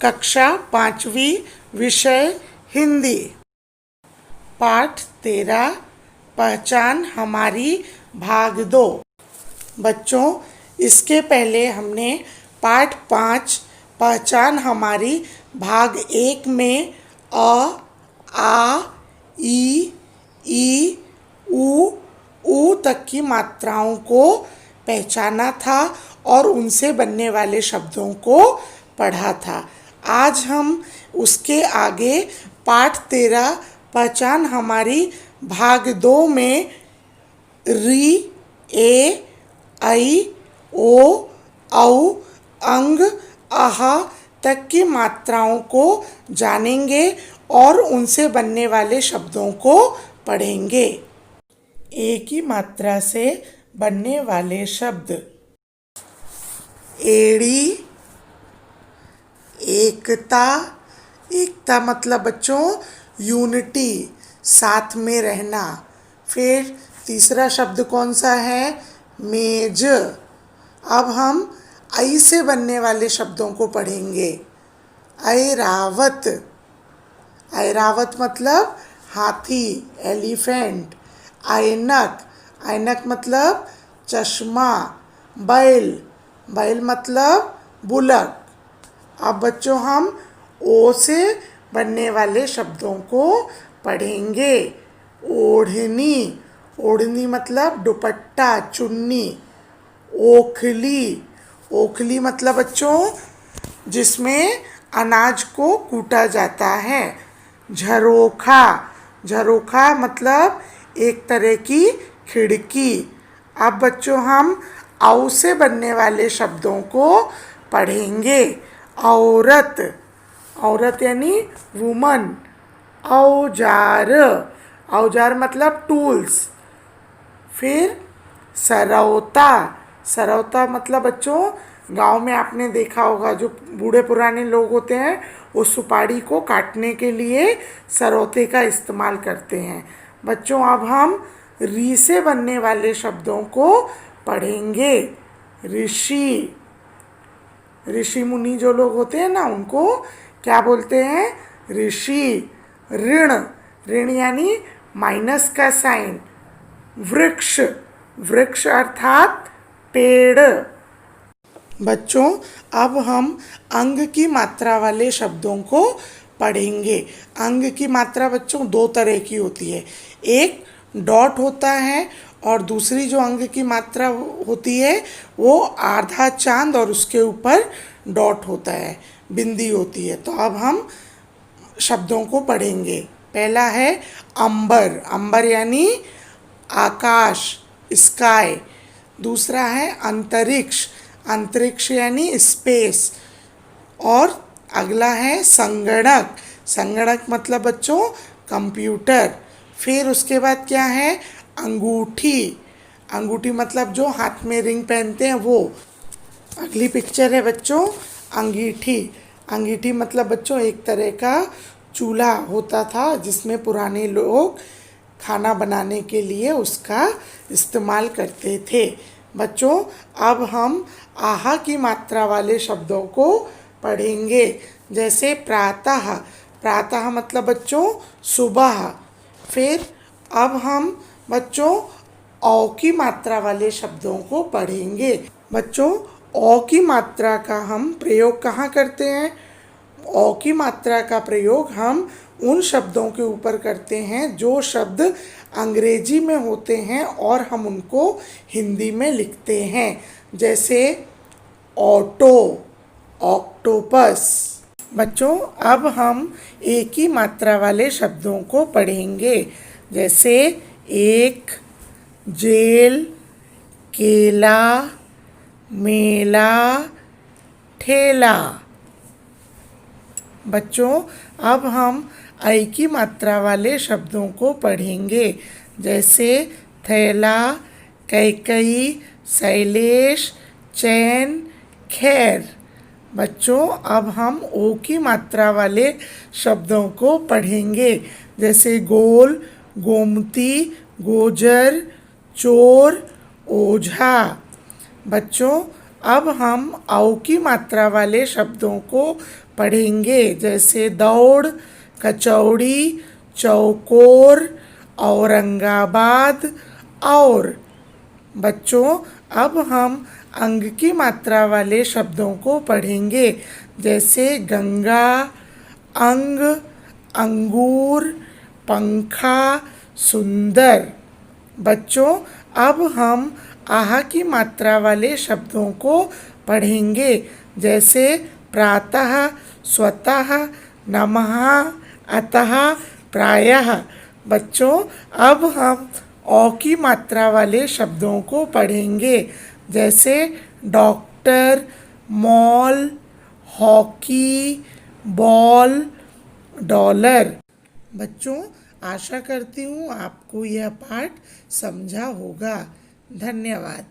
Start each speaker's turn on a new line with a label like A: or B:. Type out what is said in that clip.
A: कक्षा 5वीं, विषय हिंदी। पाठ 13, पहचान हमारी, भाग 2। बच्चों, इसके पहले हमने पाठ 5 पहचान हमारी भाग 1 में अ, आ, ई, ऊ तक की मात्राओं को पहचाना था और उनसे बनने वाले शब्दों को पढ़ा था। आज हम उसके आगे पाठ 13 पहचान हमारी भाग 2 में री, ए, ऐ, ओ, औ, अंग, अह तक की मात्राओं को जानेंगे और उनसे बनने वाले शब्दों को पढ़ेंगे। ए की मात्रा से बनने वाले शब्द: एड़ी, एकता। एकता मतलब बच्चों यूनिटी, साथ में रहना। फिर तीसरा शब्द कौन सा है? मेज। अब हम ऐ से बनने वाले शब्दों को पढ़ेंगे। ऐरावत। ऐरावत मतलब हाथी, एलिफेंट। ऐनक। ऐनक मतलब चश्मा। बैल। बैल मतलब बुलक। अब बच्चों हम ओ से बनने वाले शब्दों को पढ़ेंगे। ओढ़नी। ओढ़नी मतलब दुपट्टा, चुन्नी। ओखली। ओखली मतलब बच्चों जिसमें अनाज को कूटा जाता है। झरोखा। झरोखा मतलब एक तरह की खिड़की। अब बच्चों हम औ से बनने वाले शब्दों को पढ़ेंगे। औरत। औरत यानी वुमन। औजार। औजार मतलब टूल्स। फिर सरौता। सरौता मतलब बच्चों गांव में आपने देखा होगा, जो बूढ़े पुराने लोग होते हैं वो सुपारी को काटने के लिए सरौते का इस्तेमाल करते हैं। बच्चों अब हम री से बनने वाले शब्दों को पढ़ेंगे। ऋषि। ऋषि मुनि जो लोग होते हैं ना, उनको क्या बोलते हैं? ऋषि। ऋण। ऋण यानी माइनस का साइन। वृक्ष। वृक्ष अर्थात पेड़। बच्चों अब हम अंग की मात्रा वाले शब्दों को पढ़ेंगे। अंग की मात्रा बच्चों दो तरह की होती है। एक डॉट होता है और दूसरी जो अंग की मात्रा होती है वो आधा चांद और उसके ऊपर डॉट होता है, बिंदी होती है। तो अब हम शब्दों को पढ़ेंगे। पहला है अंबर। अंबर यानी आकाश, स्काई। दूसरा है अंतरिक्ष। अंतरिक्ष यानी स्पेस। और अगला है संगणक। संगणक मतलब बच्चों कंप्यूटर। फिर उसके बाद क्या है? अंगूठी। अंगूठी मतलब जो हाथ में रिंग पहनते हैं वो। अगली पिक्चर है बच्चों अंगीठी। अंगीठी मतलब बच्चों एक तरह का चूल्हा होता था जिसमें पुराने लोग खाना बनाने के लिए उसका इस्तेमाल करते थे। बच्चों अब हम आहा की मात्रा वाले शब्दों को पढ़ेंगे। जैसे प्रातः। प्रातः मतलब बच्चों सुबह। फिर अब हम बच्चों औ की मात्रा वाले शब्दों को पढ़ेंगे। बच्चों औ की मात्रा का हम प्रयोग कहाँ करते हैं? औ की मात्रा का प्रयोग हम उन शब्दों के ऊपर करते हैं जो शब्द अंग्रेजी में होते हैं और हम उनको हिंदी में लिखते हैं। जैसे ऑटो, ऑक्टोपस। बच्चों अब हम एक ही मात्रा वाले शब्दों को पढ़ेंगे। जैसे एक, जेल, केला, मेला, ठेला। बच्चों अब हम ऐ की मात्रा वाले शब्दों को पढ़ेंगे। जैसे थैला, कैकई, शैलेश, चैन, खैर। बच्चों अब हम ओ की मात्रा वाले शब्दों को पढ़ेंगे। जैसे गोल, गोमती, गोजर, चोर, ओझा। बच्चों अब हम औ की मात्रा वाले शब्दों को पढ़ेंगे, जैसे दौड़, कचौड़ी, चौकोर, औरंगाबाद और। बच्चों अब हम अंग की मात्रा वाले शब्दों को पढ़ेंगे, जैसे गंगा, अंग, अंगूर, पंखा, सुंदर। बच्चों अब हम आहा की मात्रा वाले शब्दों को पढ़ेंगे, जैसे प्रातः, स्वतः, नमः, अतः, प्रायः। बच्चों अब हम औ की मात्रा वाले शब्दों को पढ़ेंगे, जैसे doctor, mall, hockey, ball, dollar. बच्चों आशा करती हूँ आपको यह पाठ समझा होगा। धन्यवाद।